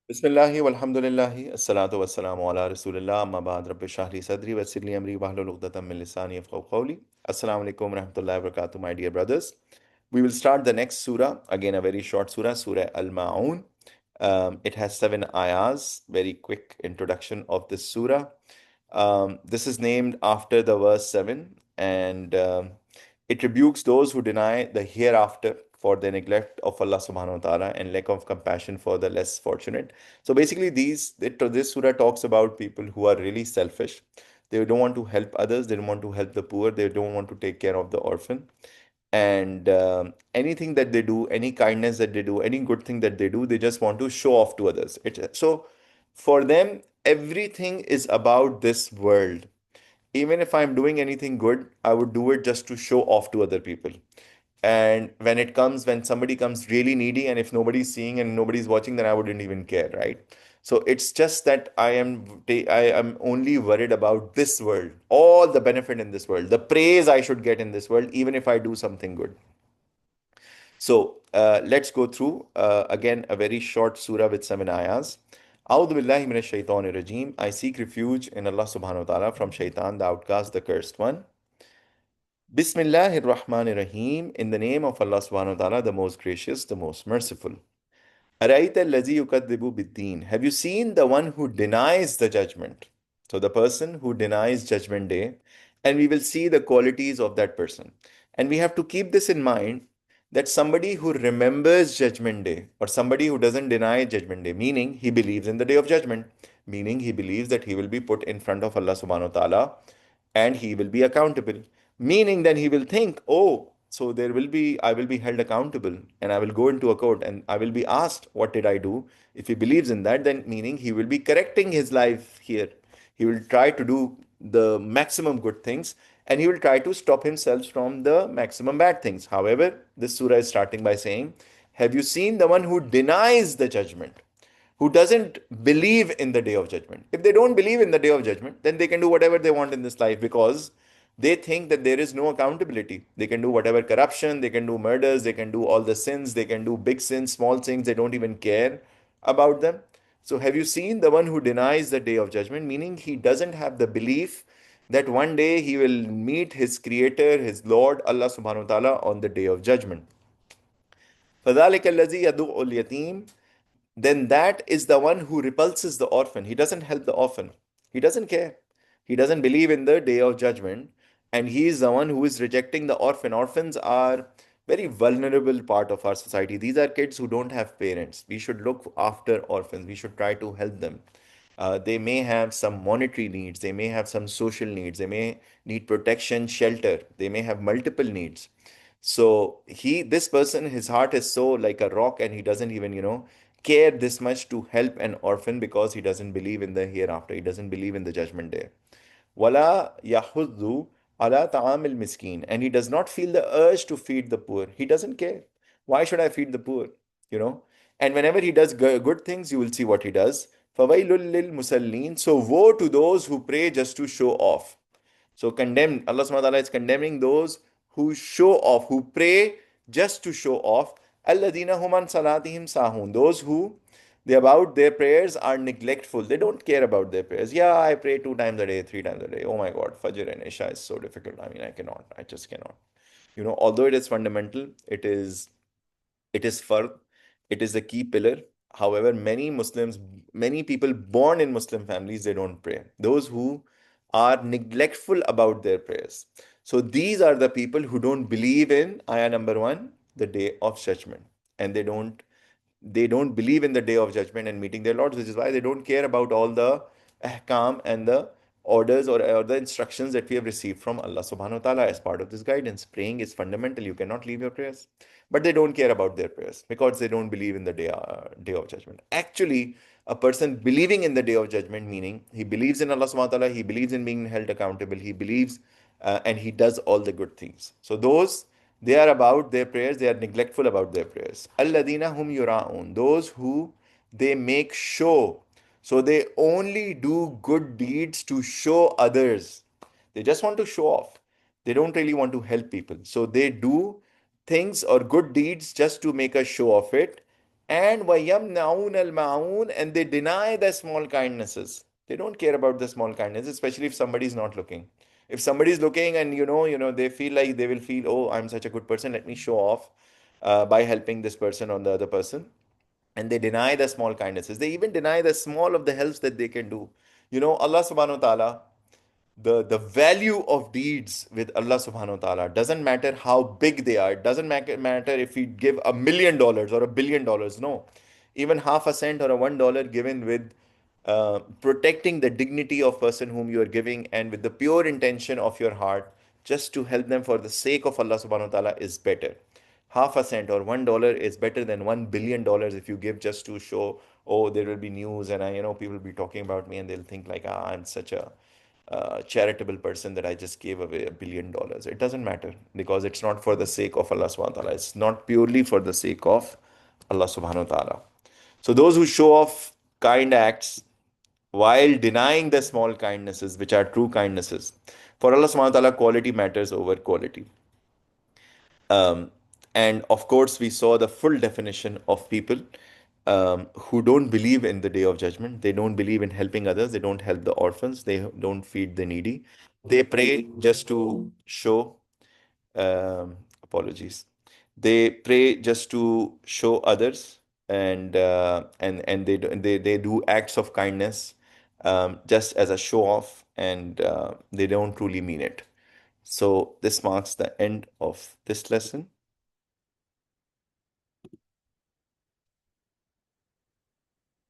Bismillahi walhamdulillahi assalatu wassalamu ala rasulillah amma ba'd rabbi shrah li sadri wa yassir li amri wahlul 'uqdatam min lisani yafqahu qawli. Assalamu alaikum wa rahmatullahi wa barakatuh, my dear brothers. We will start the next surah, again a very short surah, Surah Al-Ma'un. It has 7 ayahs. Very quick introduction of this surah. This is named after the verse 7, and it rebukes those who deny the hereafter for their neglect of Allah subhanahu wa ta'ala and lack of compassion for the less fortunate. So basically, this surah talks about people who are really selfish. They don't want to help others, they don't want to help the poor, they don't want to take care of the orphan. And anything that they do, any kindness that they do, any good thing that they do, they just want to show off to others. So for them, everything is about this world. Even if I'm doing anything good, I would do it just to show off to other people. And when somebody comes really needy, and if nobody's seeing and nobody's watching, then I wouldn't even care, right? So it's just that I am only worried about this world, all the benefit in this world, the praise I should get in this world, even if I do something good. So let's go through again a very short surah with 7 ayahs. A'udhu billahi minash shaitanir rajim. I seek refuge in Allah subhanahu wa ta'ala from shaitan, the outcast, the cursed one. Bismillahir Rahmanir Rahim. In the name of Allah subhanahu wa ta'ala, the most gracious, the most merciful. Araita allazi yukaddibu biddin. Have you seen the one who denies the judgment? So the person who denies judgment day, and we will see the qualities of that person. And we have to keep this in mind that somebody who remembers judgment day or somebody who doesn't deny judgment day, meaning he believes in the day of judgment, meaning he believes that he will be put in front of Allah subhanahu wa ta'ala and he will be accountable, meaning then he will think, oh, so I will be held accountable and I will go into a court and I will be asked, what did I do? If he believes in that, then meaning he will be correcting his life here. He will try to do the maximum good things and he will try to stop himself from the maximum bad things. However, this surah is starting by saying, have you seen the one who denies the judgment? Who doesn't believe in the day of judgment. If they don't believe in the day of judgment, then they can do whatever they want in this life because they think that there is no accountability. They can do whatever corruption, they can do murders, they can do all the sins, they can do big sins, small sins, they don't even care about them. So, have you seen the one who denies the day of judgment? Meaning he doesn't have the belief that one day he will meet his creator, his Lord, Allah subhanahu wa ta'ala, on the day of judgment. فَذَلِكَ الَّذِي يَدُعُ الْيَتِيمَ. Then that is the one who repulses the orphan. He doesn't help the orphan. He doesn't care. He doesn't believe in the day of judgment. And he is the one who is rejecting the orphan. Orphans are very vulnerable part of our society. These are kids who don't have parents. We should look after orphans. We should try to help them. They may have some monetary needs. They may have some social needs. They may need protection, shelter. They may have multiple needs. So this person, his heart is so like a rock, and he doesn't even, care this much to help an orphan because he doesn't believe in the hereafter. He doesn't believe in the judgment day. Wala yahuddu ala ta'amil miskin. And he does not feel the urge to feed the poor. He doesn't care. Why should I feed the poor? You know? And whenever he does good things, you will see what he does. Fawailul lil musallin. So woe to those who pray just to show off. So Allah subhanahu wa ta'ala is condemning those who show off, who pray just to show off. Alladina hum an salatihim sahun. Those who they about their prayers are neglectful. They don't care about their prayers. Yeah, I pray 2 times a day, 3 times a day. Oh my God, Fajr and Isha is so difficult. I mean, I cannot. I just cannot. Although it is fundamental, it is fard, it is a key pillar. However, many people born in Muslim families, they don't pray. Those who are neglectful about their prayers. So these are the people who don't believe in ayah number 1, the day of judgment. And they don't believe in the day of judgment and meeting their lords, which is why they don't care about all the ahkam and the orders or the instructions that we have received from Allah subhanahu wa ta'ala as part of this guidance. Praying is fundamental. You cannot leave your prayers. But they don't care about their prayers because they don't believe in the day of judgment. Actually, a person believing in the day of judgment, meaning he believes in Allah subhanahu wa ta'ala, he believes in being held accountable, he believes and he does all the good things. So those, they are about their prayers, they are neglectful about their prayers. Alladina hum yura'un. Those who they make show. So they only do good deeds to show others. They just want to show off. They don't really want to help people. So they do things or good deeds just to make a show of it. And وَيَمْنَعُونَ الْمَعُونَ, and they deny the small kindnesses. They don't care about the small kindness, especially if somebody is not looking. If somebody is looking and they feel like they will feel, oh, I'm such a good person, let me show off by helping this person or the other person. And they deny the small kindnesses. They even deny the small of the helps that they can do. Allah subhanahu wa ta'ala, the value of deeds with Allah subhanahu wa ta'ala doesn't matter how big they are. It doesn't matter if we give $1 million or $1 billion. No. Even half a cent or a $1 given with protecting the dignity of person whom you are giving and with the pure intention of your heart, just to help them for the sake of Allah subhanahu wa ta'ala, is better. Half a cent or $1 is better than $1 billion if you give just to show, oh, there will be news and people will be talking about me and they'll think like, I'm such a charitable person that I just gave away $1 billion. It doesn't matter because it's not for the sake of Allah subhanahu wa ta'ala. It's not purely for the sake of Allah subhanahu wa ta'ala. So those who show off kind acts while denying the small kindnesses, which are true kindnesses, for Allah subhanahu wa ta'ala, quality matters over quality. Um, and of course, we saw the full definition of people who don't believe in the day of judgment. They don't believe in helping others. They don't help the orphans. They don't feed the needy. They pray just to show, apologies. They pray just to show others, and they do acts of kindness just as a show off, and they don't truly mean it. So this marks the end of this lesson.